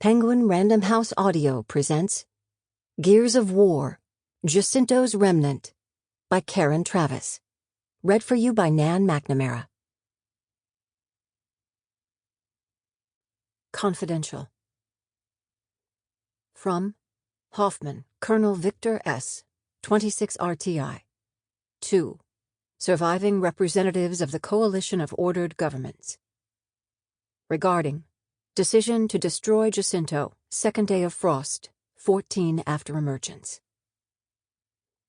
Penguin Random House Audio presents Gears of War, Jacinto's Remnant by Karen Travis. Read for you by Nan Mcnamara. Confidential. From Hoffman, Colonel Victor S., 26 RTI. 2. Surviving Representatives of the Coalition of Ordered Governments. Regarding Decision to destroy Jacinto, second day of frost, 14 after emergence.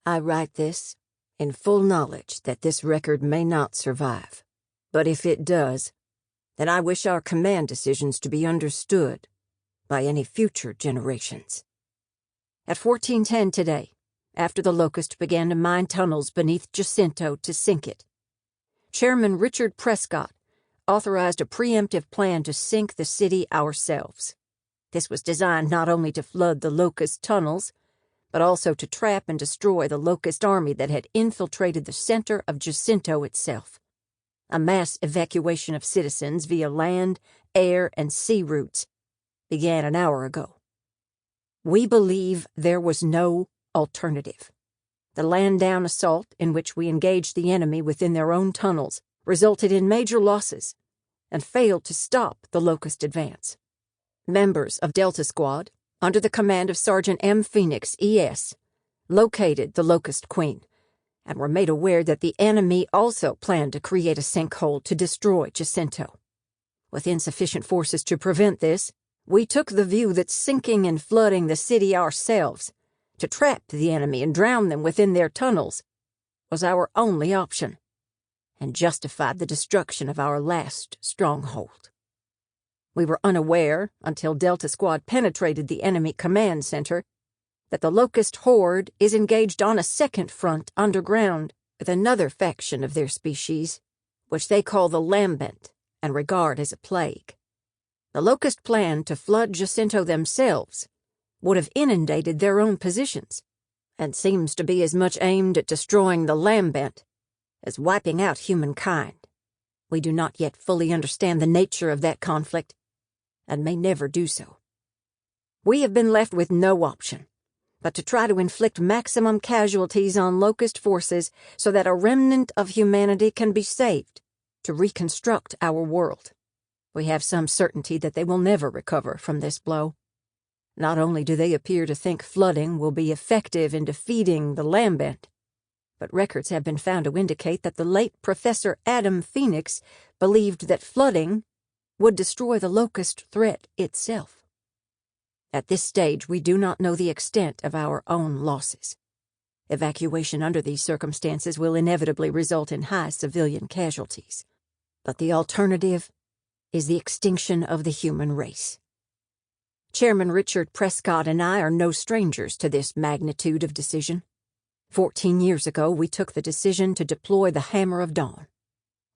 I write this in full knowledge that this record may not survive, but if it does, then I wish our command decisions to be understood by any future generations. At 1410 today, after the Locust began to mine tunnels beneath Jacinto to sink it, Chairman Richard Prescott authorized a preemptive plan to sink the city ourselves. This was designed not only to flood the Locust tunnels, but also to trap and destroy the Locust army that had infiltrated the center of Jacinto itself. A mass evacuation of citizens via land, air, and sea routes began an hour ago. We believe there was no alternative. The land-down assault, in which we engaged the enemy within their own tunnels, resulted in major losses and failed to stop the Locust advance. Members of Delta Squad, under the command of Sergeant M. Fenix, E.S., located the Locust Queen and were made aware that the enemy also planned to create a sinkhole to destroy Jacinto. With insufficient forces to prevent this, we took the view that sinking and flooding the city ourselves, to trap the enemy and drown them within their tunnels, was our only option, and justified the destruction of our last stronghold. We were unaware, until Delta Squad penetrated the enemy command center, that the Locust Horde is engaged on a second front underground with another faction of their species, which they call the Lambent and regard as a plague. The Locust plan to flood Jacinto themselves would have inundated their own positions, and seems to be as much aimed at destroying the Lambent as wiping out humankind. We do not yet fully understand the nature of that conflict, and may never do so. We have been left with no option but to try to inflict maximum casualties on Locust forces so that a remnant of humanity can be saved to reconstruct our world. We have some certainty that they will never recover from this blow. Not only do they appear to think flooding will be effective in defeating the Lambent, but records have been found to indicate that the late Professor Adam Fenix believed that flooding would destroy the Locust threat itself. At this stage, we do not know the extent of our own losses. Evacuation under these circumstances will inevitably result in high civilian casualties. But the alternative is the extinction of the human race. Chairman Richard Prescott and I are no strangers to this magnitude of decision. 14 years ago, we took the decision to deploy the Hammer of Dawn.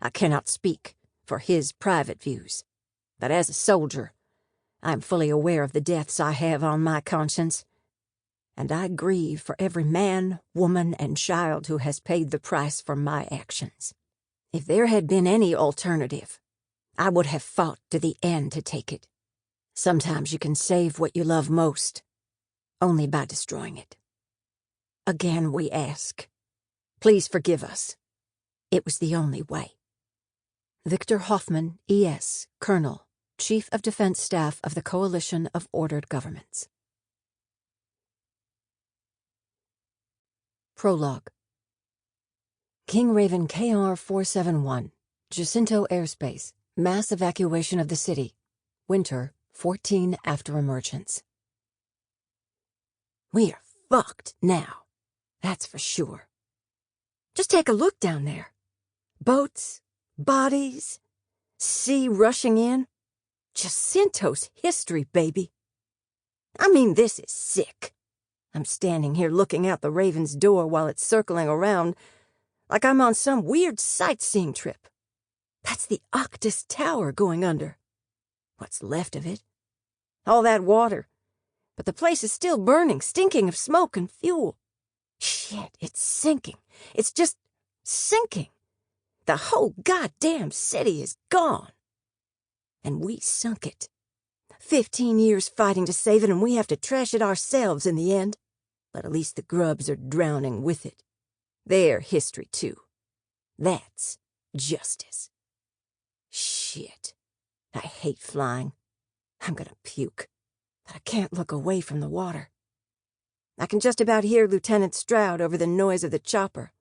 I cannot speak for his private views, but as a soldier, I am fully aware of the deaths I have on my conscience, and I grieve for every man, woman, and child who has paid the price for my actions. If there had been any alternative, I would have fought to the end to take it. Sometimes you can save what you love most, only by destroying it. Again, we ask, please forgive us. It was the only way. Victor Hoffman, E.S., Colonel, Chief of Defense Staff of the Coalition of Ordered Governments. Prologue. King Raven KR-471, Jacinto Airspace, mass evacuation of the city. Winter, 14 after emergence. We are fucked now. That's for sure. Just take a look down there. Boats, bodies, sea rushing in. Jacinto's history, baby. I mean, this is sick. I'm standing here looking out the Raven's door while it's circling around like I'm on some weird sightseeing trip. That's the Octus Tower going under. What's left of it? All that water. But the place is still burning, stinking of smoke and fuel. Shit, it's sinking. It's just sinking. The whole goddamn city is gone. And we sunk it. 15 years fighting to save it, and we have to trash it ourselves in the end. But at least the grubs are drowning with it. They're history, too. That's justice. Shit. I hate flying. I'm gonna puke. But I can't look away from the water. I can just about hear Lieutenant Stroud over the noise of the chopper.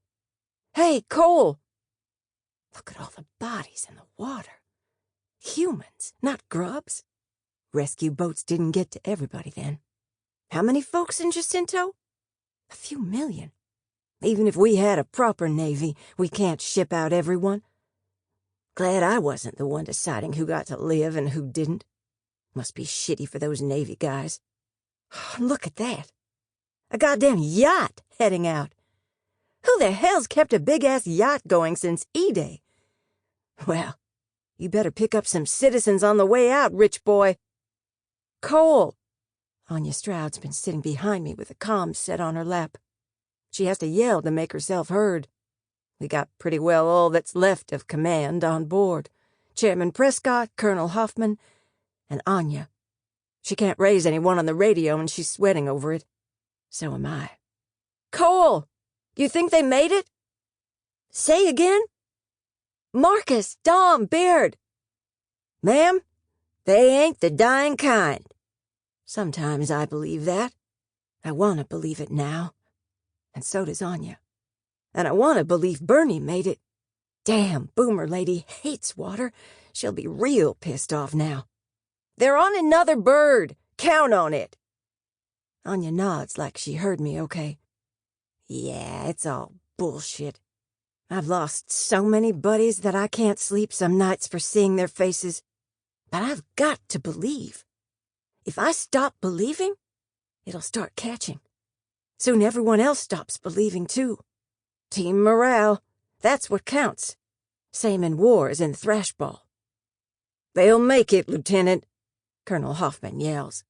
Hey, Cole! Look at all the bodies in the water. Humans, not grubs. Rescue boats didn't get to everybody then. How many folks in Jacinto? A few million. Even if we had a proper navy, we can't ship out everyone. Glad I wasn't the one deciding who got to live and who didn't. Must be shitty for those navy guys. Look at that. A goddamn yacht heading out. Who the hell's kept a big-ass yacht going since E-Day? Well, you better pick up some citizens on the way out, rich boy. Cole! Anya Stroud's been sitting behind me with the comms set on her lap. She has to yell to make herself heard. We got pretty well all that's left of command on board. Chairman Prescott, Colonel Hoffman, and Anya. She can't raise anyone on the radio and she's sweating over it. So am I. Cole! You think they made it? Say again? Marcus, Dom, Baird. Ma'am, they ain't the dying kind. Sometimes I believe that. I want to believe it now. And so does Anya. And I want to believe Bernie made it. Damn, Boomer Lady hates water. She'll be real pissed off now. They're on another bird. Count on it. Anya nods like she heard me okay. Yeah, it's all bullshit. I've lost so many buddies that I can't sleep some nights for seeing their faces. But I've got to believe. If I stop believing, it'll start catching. Soon everyone else stops believing, too. Team morale, that's what counts. Same in war as in thrashball. They'll make it, Lieutenant, Colonel Hoffman yells.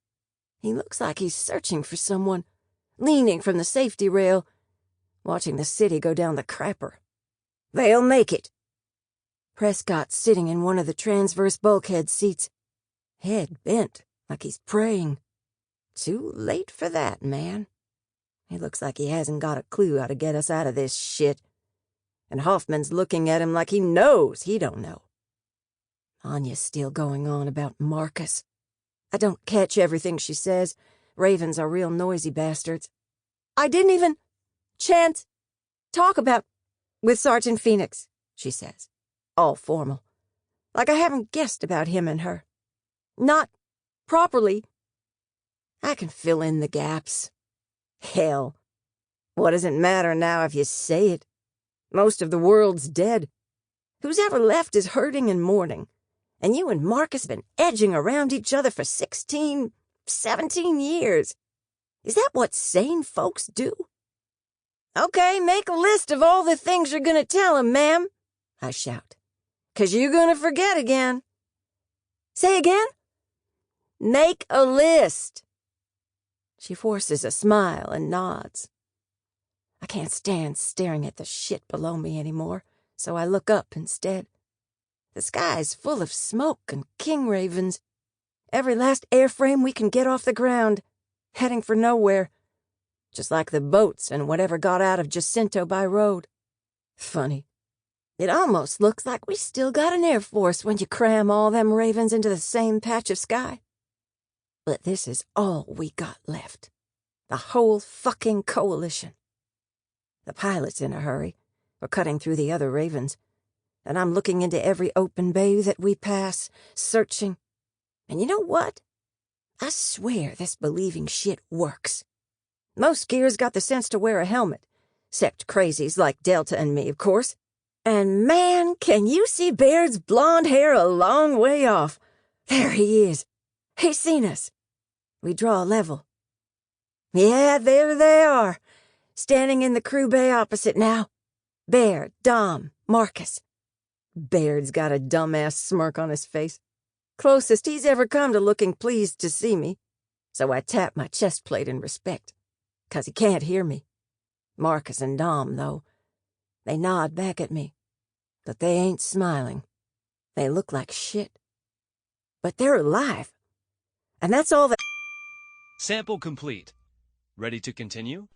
He looks like he's searching for someone, leaning from the safety rail, watching the city go down the crapper. They'll make it. Prescott's sitting in one of the transverse bulkhead seats, head bent like he's praying. Too late for that, man. He looks like he hasn't got a clue how to get us out of this shit. And Hoffman's looking at him like he knows he don't know. Anya's still going on about Marcus. I don't catch everything she says. Ravens are real noisy bastards. I didn't even talk about with Sergeant Fenix, she says, all formal. Like I haven't guessed about him and her. Not properly. I can fill in the gaps. Hell, what does it matter now if you say it? Most of the world's dead. Who's ever left is hurting and mourning. And you and Marcus have been edging around each other for 16, 17 years. Is that what sane folks do? Okay, make a list of all the things you're gonna tell him, ma'am, I shout. 'Cause you're gonna forget again. Say again? Make a list. She forces a smile and nods. I can't stand staring at the shit below me anymore, so I look up instead. The sky's full of smoke and king ravens. Every last airframe we can get off the ground, heading for nowhere. Just like the boats and whatever got out of Jacinto by road. Funny. It almost looks like we still got an air force when you cram all them ravens into the same patch of sky. But this is all we got left. The whole fucking coalition. The pilot's in a hurry. We're cutting through the other ravens. And I'm looking into every open bay that we pass, searching. And you know what? I swear this believing shit works. Most gear's got the sense to wear a helmet. Except crazies like Delta and me, of course. And man, can you see Baird's blonde hair a long way off? There he is. He's seen us. We draw a level. Yeah, there they are. Standing in the crew bay opposite now. Baird, Dom, Marcus. Baird's got a dumbass smirk on his face. Closest he's ever come to looking pleased to see me. So I tap my chest plate in respect. 'Cause he can't hear me. Marcus and Dom, though. They nod back at me. But they ain't smiling. They look like shit. But they're alive. And that's all that... Sample complete. Ready to continue?